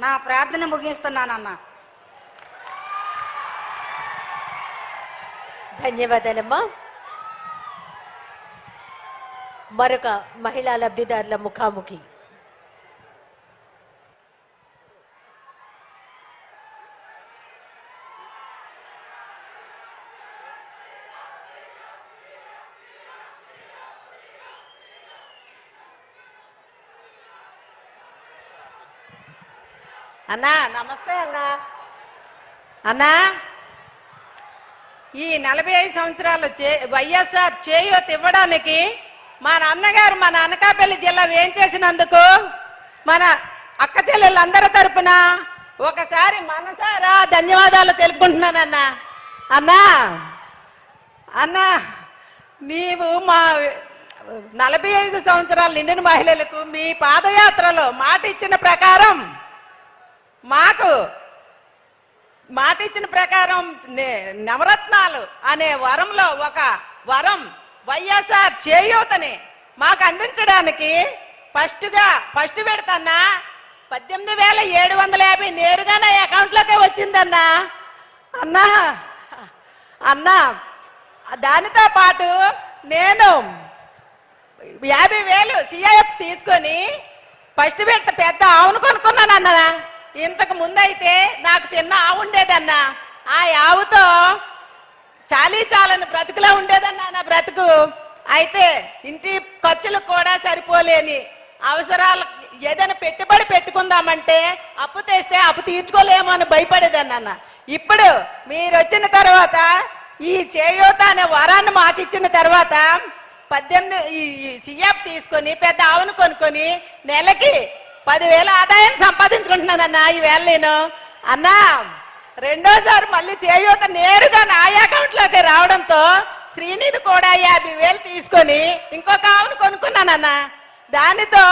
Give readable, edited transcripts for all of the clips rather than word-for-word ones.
నా ప్రార్థన ముగిస్తున్నానన్న. ధన్యవాదాలమ్మా. మరొక మహిళా లబ్ధిదారుల ముఖాముఖి. అన్నా నమస్తే అన్నా. అన్నా ఈ 45 సంవత్సరాలు వైఎస్ఆర్ చేయూత ఇవ్వడానికి మా నాన్నగారు మన అనకాపల్లి జిల్లా ఏం చేసినందుకు మన అక్క చెల్లెళ్ళందరి తరపున ఒకసారి మనసారా ధన్యవాదాలు తెలుపుకుంటున్నానన్నా. అన్నా అన్నా నీవు మా 45 సంవత్సరాలు నిండిన మహిళలకు మీ పాదయాత్రలో మాట ఇచ్చిన ప్రకారం నవరత్నాలు అనే వరంలో ఒక వరం వైఎస్ఆర్ చేయూతని మాకు అందించడానికి ఫస్ట్ పెడతాన్నా 18,750 నేరుగా నా అకౌంట్లోకే వచ్చిందన్నా. అన్నా అన్నా దానితో పాటు నేను 50,000 CIF తీసుకొని ఫస్ట్ పెడత పెద్ద ఆవును కొనుక్కున్నానన్నా. ఇంతకు ముందైతే నాకు చిన్న ఆవు ఉండేదన్నా. ఆ ఆవుతో చాలని బ్రతుకులా ఉండేదన్నా నా బ్రతుకు. అయితే ఇంటి ఖర్చులకు కూడా సరిపోలేని అవసరాలు ఏదైనా పెట్టుబడి పెట్టుకుందామంటే అప్పు తెస్తే అప్పు తీర్చుకోలేమో అని భయపడేదన్న. ఇప్పుడు మీరు వచ్చిన తర్వాత ఈ చేయూత అనే వరాన్ని మాకు ఇచ్చిన తర్వాత 18 CIF తీసుకొని పెద్ద ఆవును కొనుక్కొని నెలకి 10,000 ఆదాయాన్ని సంపాదించుకుంటున్నానన్నా. ఈవేళ నేను అన్నా రెండోసారి మళ్ళీ చేయూత నేరుగా నా అకౌంట్లోకి రావడంతో శ్రీనిధి కూడా 50,000 తీసుకొని ఇంకొక ఆవును కొనుక్కున్నానన్నా. దానితో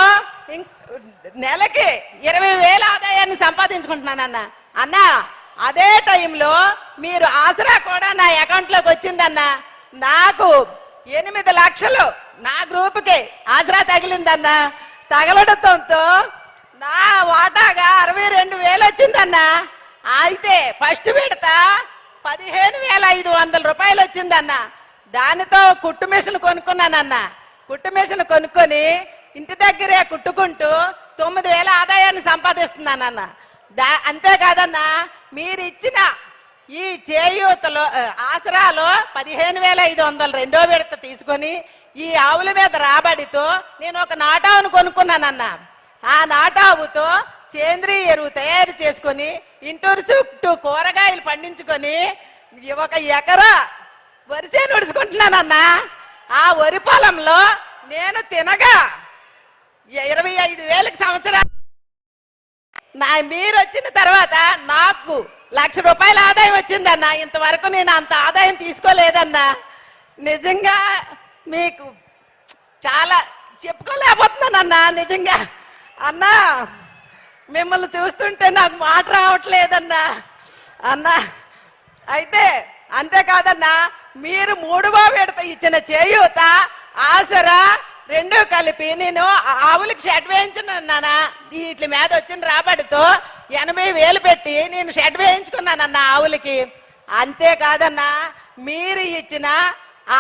నెలకి 20,000 ఆదాయాన్ని సంపాదించుకుంటున్నానన్నా. అన్నా అదే టైంలో మీరు ఆసరా కూడా నా అకౌంట్లోకి వచ్చిందన్నా. నాకు 8 లక్షలు నా గ్రూప్కి ఆసరా తగిలిందన్నా. తగలడంతో నా వాటాగా 62,000 వచ్చిందన్నా. అయితే ఫస్ట్ విడత 15,500 రూపాయలు వచ్చిందన్నా. దానితో కుట్టు మిషన్ కొనుక్కున్నానన్నా. కుట్టు మిషన్ కొనుక్కొని ఇంటి దగ్గరే కుట్టుకుంటూ 9,000 ఆదాయాన్ని సంపాదిస్తున్నానన్నా. అంతేకాదన్నా మీరు ఇచ్చిన ఈ చేయూతలో ఆసరాలో 15,500 రెండో విడత తీసుకొని ఈ ఆవుల మీద రాబడితో నేను ఒక నాటావును కొనుక్కున్నానన్నా. ఆ నాటావుతో సేంద్రీయ ఎరువు తయారు చేసుకొని ఇంటూరు చుట్టూ కూరగాయలు పండించుకొని 1 ఎకరా వరిసేను ఉడుచుకుంటున్నానన్నా. ఆ వరి పొలంలో నేను తినగా 25,000 సంవత్సరాలు మీరు వచ్చిన తర్వాత నాకు 1,00,000 రూపాయల ఆదాయం వచ్చిందన్నా. ఇంతవరకు నేను అంత ఆదాయం తీసుకోలేదన్నా. నిజంగా మీకు చాలా చెప్పుకోలేకపోతున్నానన్నా. నిజంగా అన్నా మిమ్మల్ని చూస్తుంటే నాకు మాట రావట్లేదన్నా. అన్నా అయితే అంతేకాదన్నా మీరు 3వ విడత ఇచ్చిన చేయూత ఆసరా రెండు కలిపి నేను ఆవులకి షెడ్ వేయించున్నానా. వీటి మీద వచ్చిన రాబడితో 80,000 పెట్టి నేను షెడ్ వేయించుకున్నానన్నా ఆవులకి. అంతేకాదన్నా మీరు ఇచ్చిన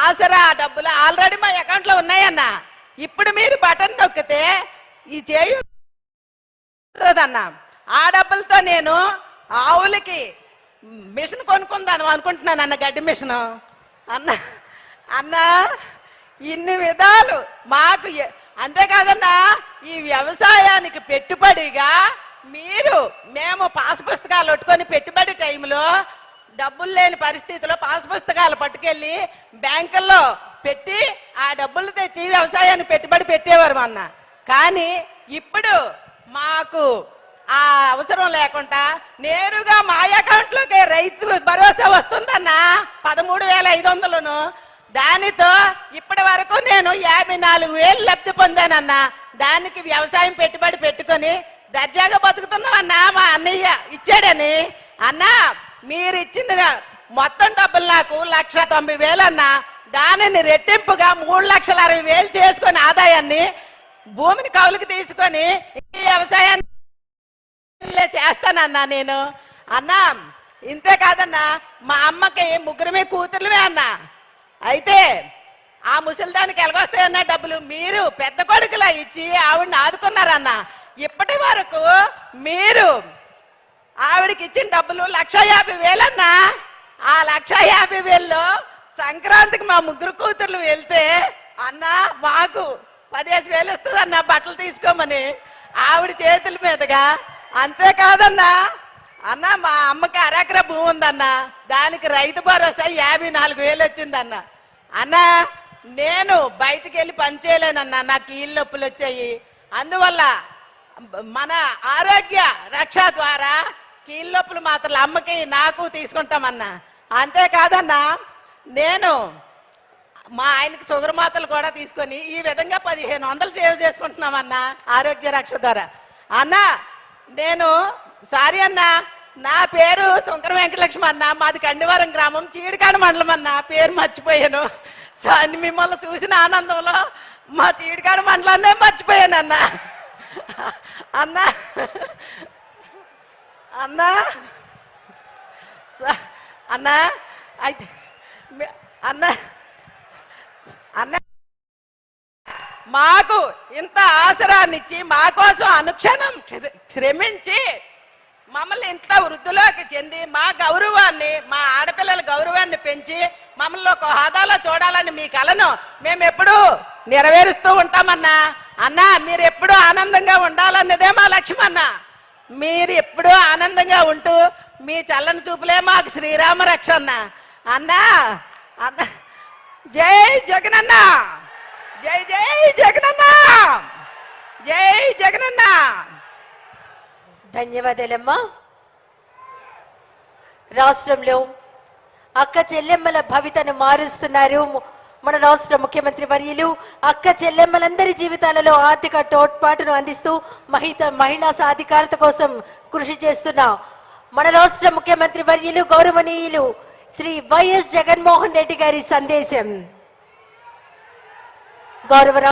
ఆసరా డబ్బులు ఆల్రెడీ మా అకౌంట్లో ఉన్నాయన్నా. ఇప్పుడు మీరు బటన్ నొక్కితే ఈ చేయూతదన్నా. ఆ డబ్బులతో నేను ఆవులకి మిషన్ కొనుక్కుందాను అనుకుంటున్నానన్న, గడ్డి మిషను అన్నా. అన్నా ఇన్ని విధాలు మాకు. అంతేకాదన్నా ఈ వ్యవసాయానికి పెట్టుబడిగా మేము పాస్ పుస్తకాలు పట్టుకొని పెట్టుబడి టైంలో డబ్బులు లేని పరిస్థితిలో పాస్ పుస్తకాలు పట్టుకెళ్ళి బ్యాంకుల్లో పెట్టి ఆ డబ్బులు తెచ్చి వ్యవసాయానికి పెట్టుబడి పెట్టేవారు అన్న. కానీ ఇప్పుడు మాకు ఆ అవసరం లేకుండా నేరుగా మా అకౌంట్లోకి రైతు భరోసా వస్తుందన్నా 13,500. దానితో ఇప్పటి వరకు నేను 54,000 లబ్ధి పొందానన్నా. దానికి వ్యవసాయం పెట్టుబడి పెట్టుకొని దర్జాగా బతుకుతున్నామన్నా. మా అన్నయ్య ఇచ్చాడని అన్నా. మీరు ఇచ్చిన మొత్తం డబ్బులు నాకు 1,90,000 అన్నా. దానిని రెట్టింపుగా 3,60,000 చేసుకొని ఆదాయాన్ని భూమిని కౌలుకి తీసుకొని వ్యవసాయాన్ని తీసుకుంటానన్నా నేను. అన్నా ఇంతే కాదన్నా, మా అమ్మకి ముగ్గురమే కూతుర్లమే అన్నా. అయితే ఆ ముసలిదానికి ఎలాగొస్తాయన్న డబ్బులు మీరు పెద్ద కొడుకులా ఇచ్చి ఆవిడని ఆదుకున్నారన్న. ఇప్పటి వరకు మీరు ఆవిడకి ఇచ్చిన డబ్బులు 1,50,000 అన్నా. ఆ 1,50,000లో సంక్రాంతికి మా ముగ్గురు కూతుర్లు వెళ్తే అన్న మాకు 15,000 ఇస్తుంది అన్న బట్టలు తీసుకోమని ఆవిడ చేతుల మీదుగా. అంతేకాదన్నా అన్న మా అమ్మకి అరెకరా భూమి ఉందన్న, దానికి రైతు భరోసా 54,000 వచ్చిందన్న. అన్న నేను బయటికి వెళ్ళి పని చేయలేనన్నా, నాకు కీళ్ళ నొప్పులు వచ్చాయి. అందువల్ల మన ఆరోగ్య రక్ష ద్వారా కీళ్ళ నొప్పులు మాత్రం అమ్మకి నాకు తీసుకుంటామన్నా. అంతేకాదన్నా నేను మా ఆయనకి షుగర్ మాత్రలు కూడా తీసుకొని ఈ విధంగా 1,500 సేవ్ చేసుకుంటున్నామన్నా ఆరోగ్య రక్ష ద్వారా. అన్న నేను సారీ అన్నా, నా పేరు శంకర వెంకటలక్ష్మి అన్న, మాది కండివరం గ్రామం చీడికాడ మండలం అన్న. పేరు మర్చిపోయాను. మిమ్మల్ని చూసిన ఆనందంలో మా చీడికాడ మండలాన్నే మర్చిపోయాను అన్న. అన్న అన్న అన్న అయితే అన్న అన్న మాకు ఇంత ఆసరాన్నిచ్చి మా కోసం అనుక్షణం శ్రమించి మమ్మల్ని ఇంత వృద్ధిలోకి చెంది మా గౌరవాన్ని, మా ఆడపిల్లల గౌరవాన్ని పెంచి మమ్మల్ని ఒక హోదాలో చూడాలని మీ కలను మేము ఎప్పుడూ నెరవేరుస్తూ ఉంటామన్నా. అన్నా మీరు ఎప్పుడూ ఆనందంగా ఉండాలన్నదే మా లక్ష్యం అన్న. మీరు ఎప్పుడూ ఆనందంగా ఉంటూ మీ చల్లని చూపులే మాకు శ్రీరామ రక్ష అన్న. అన్నా అన్న జై జగనన్న, జై జై జగనన్న, జై జగనన్న. ధన్యవాదాలమ్మా. రాష్ట్రంలో అక్క చెల్లెమ్మల భవితను మారుస్తున్నారు మన రాష్ట్ర ముఖ్యమంత్రి వర్యులు. అక్క చెల్లెమ్మలందరి జీవితాలలో ఆర్థిక తోడ్పాటును అందిస్తూ మహిళా సాధికారత కోసం కృషి చేస్తున్న మన రాష్ట్ర ముఖ్యమంత్రి వర్యులు గౌరవనీయులు శ్రీ వైఎస్ జగన్మోహన్ రెడ్డి గారి సందేశం. గౌరవ